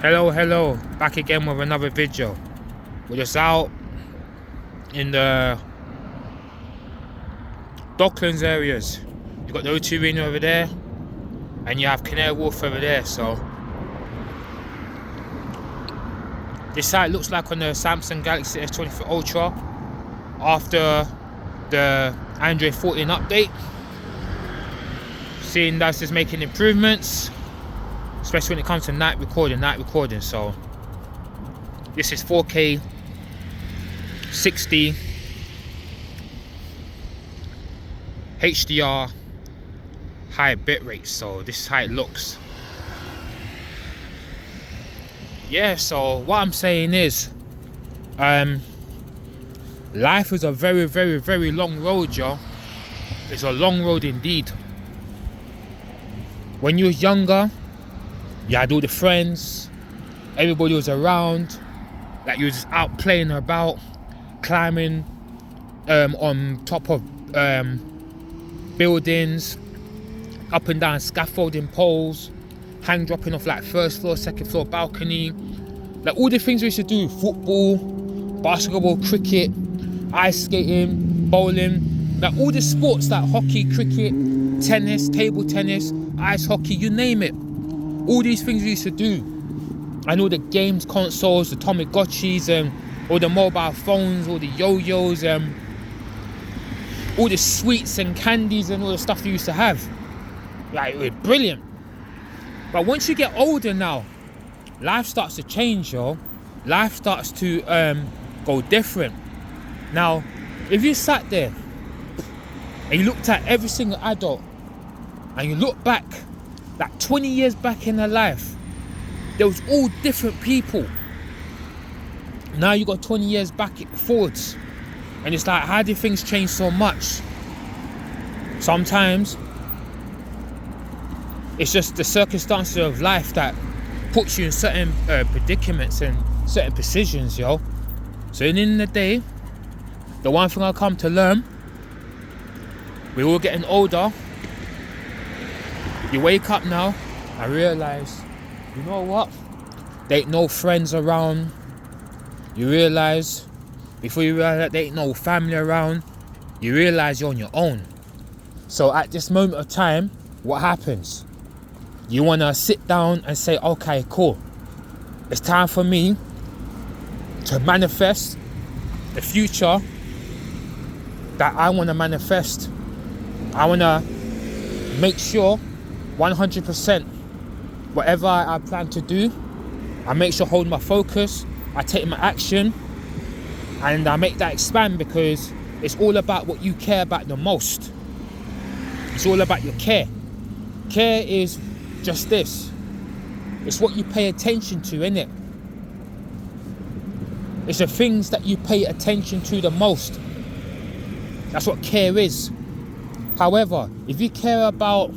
Hello, back again with another video. We're just out in the docklands areas. You've got the O2 Arena over there and you have Canary Wharf over there. So this site looks like on the Samsung Galaxy S23 Ultra after the Android 14 update. Seeing that's just making improvements, especially when it comes to night recording. So this is 4K 60 HDR high bitrate. So this is how it looks. Yeah, so what I'm saying is life is a very long road, yo. It's a long road indeed. When you was younger, you had all the friends, everybody was around, like you was just out playing about, climbing on top of buildings, up and down scaffolding poles, hang dropping off like first floor, second floor balcony, like all the things we used to do: football, basketball, cricket, ice skating, bowling, like all the sports like hockey, cricket, tennis, table tennis, ice hockey, you name it. All these things we used to do, and all the games consoles, the Tamagotchis, and all the mobile phones, all the yo-yos, all the sweets and candies and all the stuff you used to have. Like, it was brilliant. But once you get older now, life starts to change, yo. Life starts to go different. Now, if you sat there and you looked at every single adult and you look back, like 20 years back in their life, there was all different people. Now you got 20 years back forwards, and it's like, how did things change so much? Sometimes it's just the circumstances of life that puts you in certain predicaments and certain positions, yo. So in the end of the day, the one thing I come to learn, we're all getting older. You wake up now and realize, you know what? There ain't no friends around. You realize, before you realize that there ain't no family around, you realize you're on your own. So at this moment of time, what happens? You want to sit down and say, okay, cool. It's time for me to manifest the future that I want to manifest. I want to make sure 100% whatever I plan to do, I make sure I hold my focus, I take my action, and I make that expand, because it's all about what you care about the most. It's all about your care. Care is just this. It's what you pay attention to, innit? It's the things that you pay attention to the most. That's what care is. However, if you care about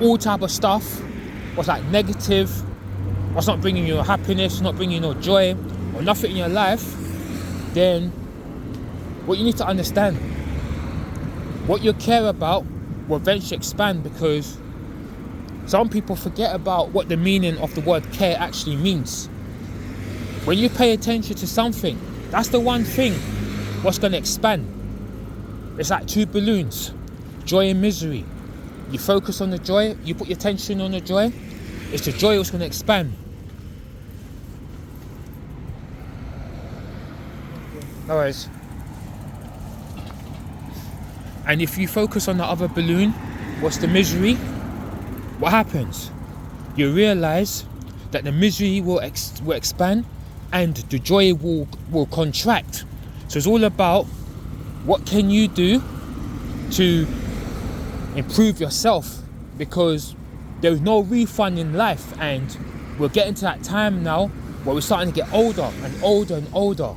all type of stuff, what's like negative, what's not bringing you happiness, not bringing you no joy or nothing in your life, then what you need to understand, what you care about will eventually expand, because some people forget about what the meaning of the word care actually means. When you pay attention to something, that's the one thing what's going to expand. It's like two balloons, joy and misery. You focus on the joy, you put your attention on the joy, it's the joy that's going to expand. No worries. And if you focus on the other balloon, what's the misery? What happens? You realize that the misery will expand and the joy will contract. So it's all about what can you do to improve yourself, because there's no refund in life, and we're getting to that time now where we're starting to get older and older and older.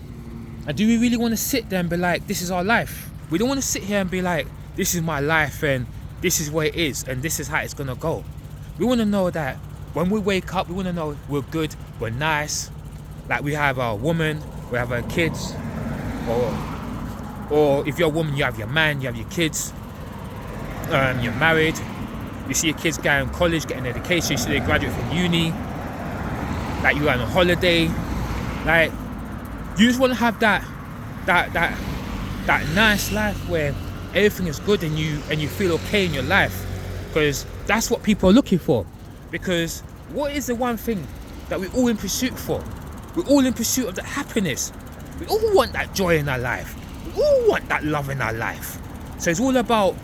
And do we really want to sit there and be like, this is our life? We don't want to sit here and be like, this is my life and this is where it is and this is how it's gonna go. We want to know that when we wake up, we want to know we're good, we're nice, like we have our woman, we have our kids, or if you're a woman, you have your man, you have your kids, you're married, You see your kids going to college, getting an education. You see they graduate from uni. Like you're on a holiday. Like you just want to have that nice life where everything is good and you feel okay in your life, because that's what people are looking for. Because what is the one thing that we're all in pursuit for? We're all in pursuit of that happiness. We all want that joy in our life. We all want that love in our life. So it's all about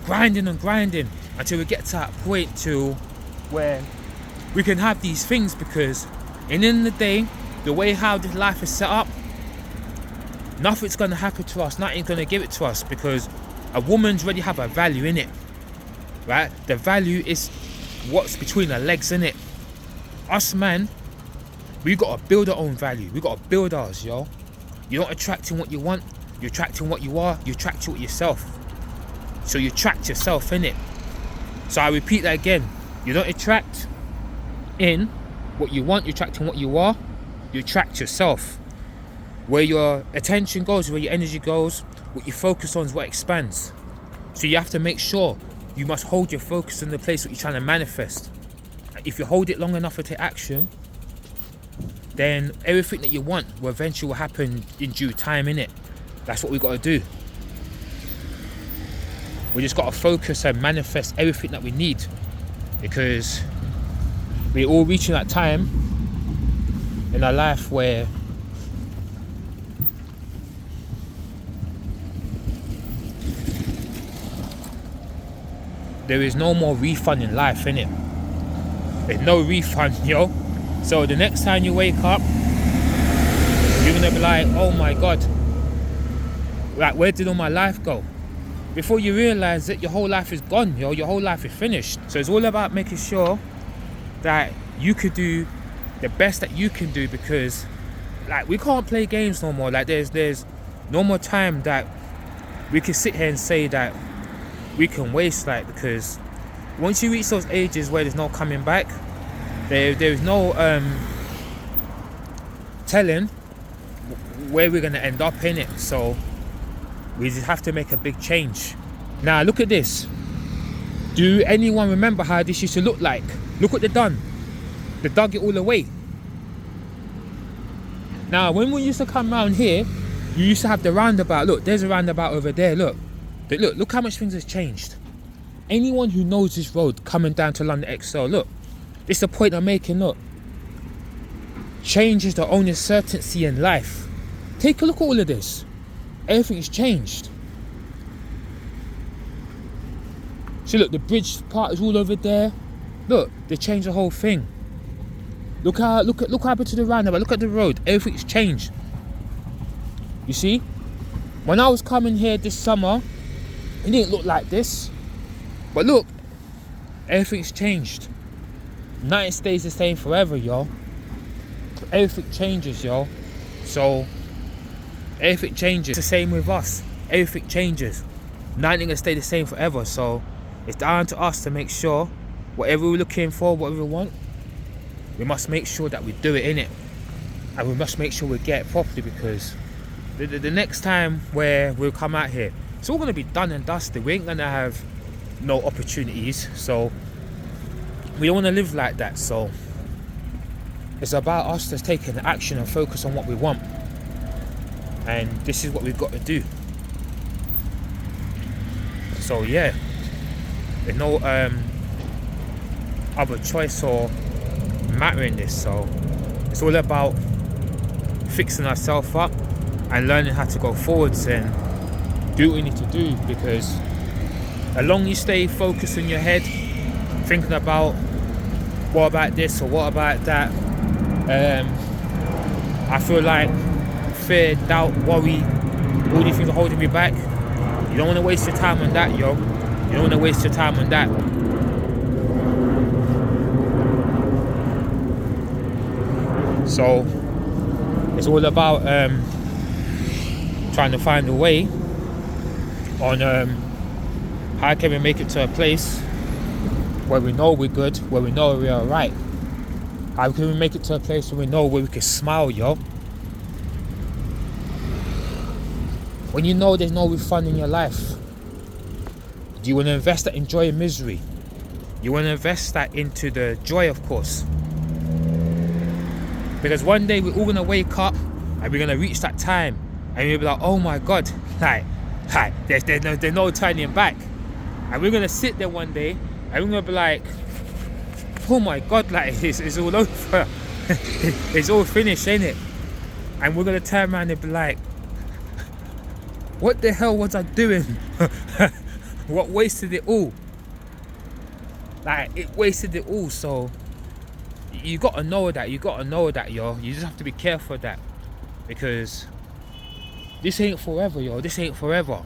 grinding and grinding until we get to that point to where we can have these things, because in the end of the day, the way how this life is set up, nothing's going to happen to us, nothing's going to give it to us, because a woman's already have a value in it, right? The value is what's between her legs, in it. Us man, we got to build our own value. We got to build ours, yo. You're not attracting what you want, you're attracting what you are. You attract it yourself. So you attract yourself, in it. So I repeat that again. You don't attract in what you want, you're attracting what you are. You attract yourself. Where your attention goes, where your energy goes, what you focus on is what expands. So you have to make sure you must hold your focus in the place that you're trying to manifest. If you hold it long enough to take action, then everything that you want will eventually happen in due time, innit? That's what we got to do. We just got to focus and manifest everything that we need, because we're all reaching that time in our life where there is no more refund in life, innit? There's no refund, yo. So the next time you wake up, you're gonna be like, oh my God, like, where did all my life go? Before you realize that your whole life is gone, yo, your whole life is finished. So it's all about making sure that you could do the best that you can do, because like we can't play games no more. Like there's no more time that we can sit here and say that we can waste, like, because once you reach those ages where there's no coming back, there's no telling where we're gonna end up, in it. So we just have to make a big change. Now look at this. Do anyone remember how this used to look like? Look what they done. They dug it all away. Now when we used to come around here, you used to have the roundabout. Look, there's a roundabout over there. Look how much things has changed. Anyone who knows this road coming down to London XL, look, this is the point I'm making. Look, change is the only certainty in life. Take a look at all of this. Everything has changed. See, look, the bridge part is all over there. Look, they changed the whole thing. Look what happened to the roundabout. Look at the road. Everything's changed. You see? When I was coming here this summer, it didn't look like this. But look, everything's changed. Nothing stays the same forever, yo. Everything changes, yo. So everything changes. It's the same with us. Everything changes. Nothing gonna stay the same forever. So it's down to us to make sure whatever we're looking for, whatever we want, we must make sure that we do it, innit? And we must make sure we get it properly, because the next time where we'll come out here, it's all gonna be done and dusted. We ain't gonna have no opportunities. So we don't wanna live like that. So it's about us just taking action and focus on what we want. And this is what we've got to do. So yeah, there's no other choice or matter in this. So it's all about fixing ourselves up and learning how to go forwards and do what we need to do, because as long as you stay focused in your head, thinking about what about this or what about that, I feel like fear, doubt, worry, all these things are holding me back. You don't want to waste your time on that, yo. You don't want to waste your time on that. So it's all about trying to find a way on how can we make it to a place where we know we're good, where we know we're alright. How can we make it to a place where we know where we can smile, yo? When you know there's no refund in your life, do Do you want to invest that in joy and misery? You want to invest that into the joy, of course. Because one day we're all going to wake up and we're going to reach that time and we'll be like, oh my God, there's no turning back. And we're going to sit there one day and we're going to be like, oh my God, it's all over. It's all finished, ain't it? And we're going to turn around and be like, what the hell was I doing? What wasted it all? It wasted it all. So you got to know that, yo. You just have to be careful of that, because this ain't forever, yo. This ain't forever.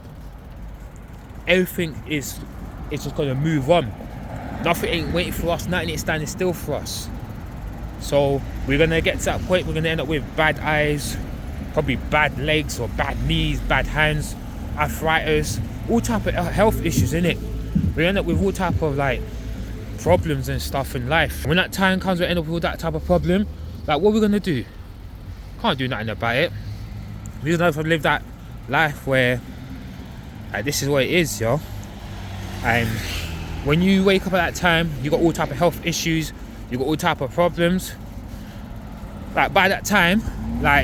Everything is just gonna move on. Nothing ain't waiting for us, nothing ain't standing still for us. So we're gonna get to that point, we're gonna end up with bad eyes, probably bad legs or bad knees, bad hands, arthritis, all type of health issues, innit? We end up with all type of problems and stuff in life. When that time comes, we end up with all that type of problem. What are we gonna do? Can't do nothing about it. We're gonna have to live that life where this is what it is, yo. And when you wake up at that time, you got all type of health issues, you got all type of problems. By that time,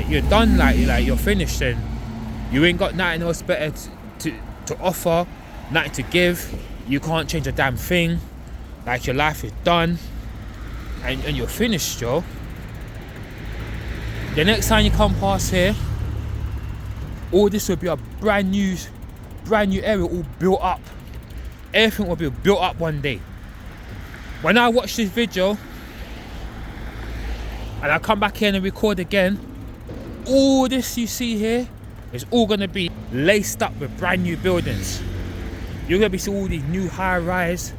you're done, you're finished, and you ain't got nothing else better to offer, nothing to give. You can't change a damn thing. Your life is done, and you're finished, yo. The next time you come past here, all this will be a brand new area, all built up. Everything will be built up one day. When I watch this video and I come back here and record again, all this you see here is all gonna be laced up with brand new buildings. You're gonna be seeing all these new high-rise,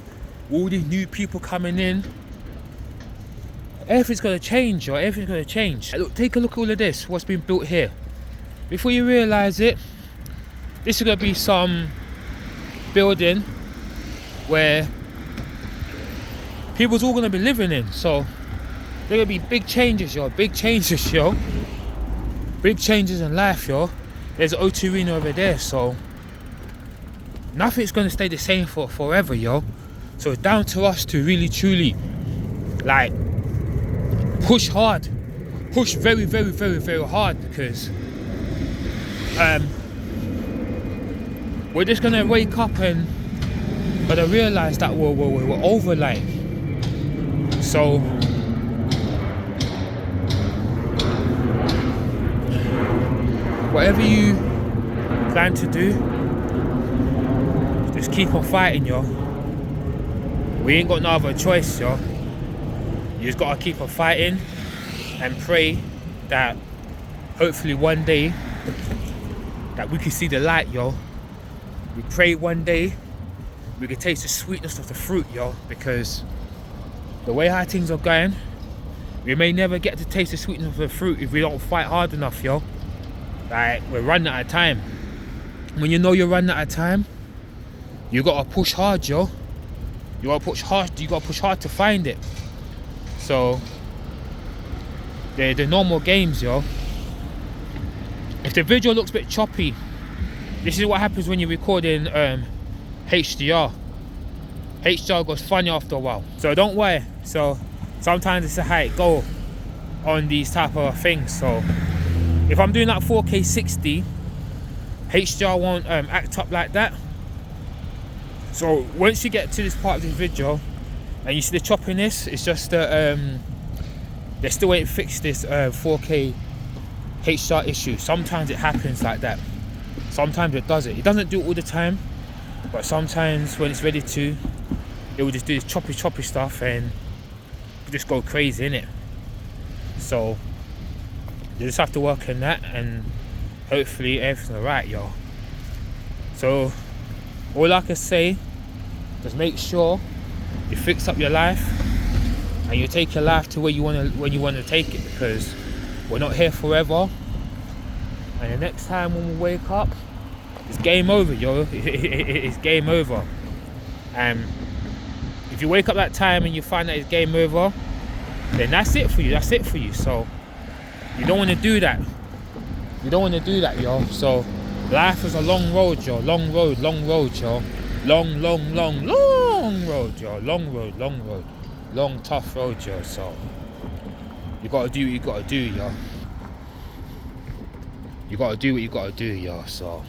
all these new people coming in. Everything's gonna change, yo. Everything's gonna change. Look, take a look at all of this, what's been built here. Before you realise it, this is gonna be some building where people's all gonna be living in. So there gonna be big changes, yo. Big changes, yo. Big changes in life, yo. There's an O2 Arena over there, so nothing's gonna stay the same for forever, yo. So it's down to us to really truly push hard, push very, very, very, very hard, because we're just gonna wake up and gonna realize that we're over, so whatever you plan to do, just keep on fighting, yo. We ain't got no other choice, yo. You just gotta keep on fighting and pray that hopefully one day that we can see the light, yo. We pray one day we can taste the sweetness of the fruit, yo, because the way how things are going, we may never get to taste the sweetness of the fruit if we don't fight hard enough, yo. We're running out of time. When you know you're running out of time, you gotta push hard, yo. You gotta push hard to find it. So the normal games, yo. If the video looks a bit choppy, this is what happens when you're recording HDR. HDR goes funny after a while, so don't worry. So sometimes it's how it go on these type of things. So if I'm doing that 4K 60, HDR won't act up like that. So once you get to this part of this video and you see the choppiness, it's just that they still ain't fixed this 4K HDR issue. Sometimes it happens like that. Sometimes it does it. It doesn't do it all the time, but sometimes when it's ready to, it will just do this choppy stuff and just go crazy, innit? So you just have to work on that, and hopefully everything's alright, yo. So all I can say, just make sure you fix up your life and you take your life to where you when you want to take it, because we're not here forever. And the next time when we wake up, it's game over, yo. It's game over. If you wake up that time and you find that it's game over, then that's it for you. That's it for you. So you don't want to do that. You don't want to do that, yo. So life is a long road, yo. Long road, yo. Long road, yo. Long road. Long, tough road, yo. So, you gotta do what you gotta do, yo. You gotta do what you gotta do, yo. So,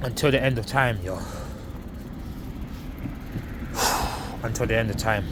until the end of time, yo. Until the end of time.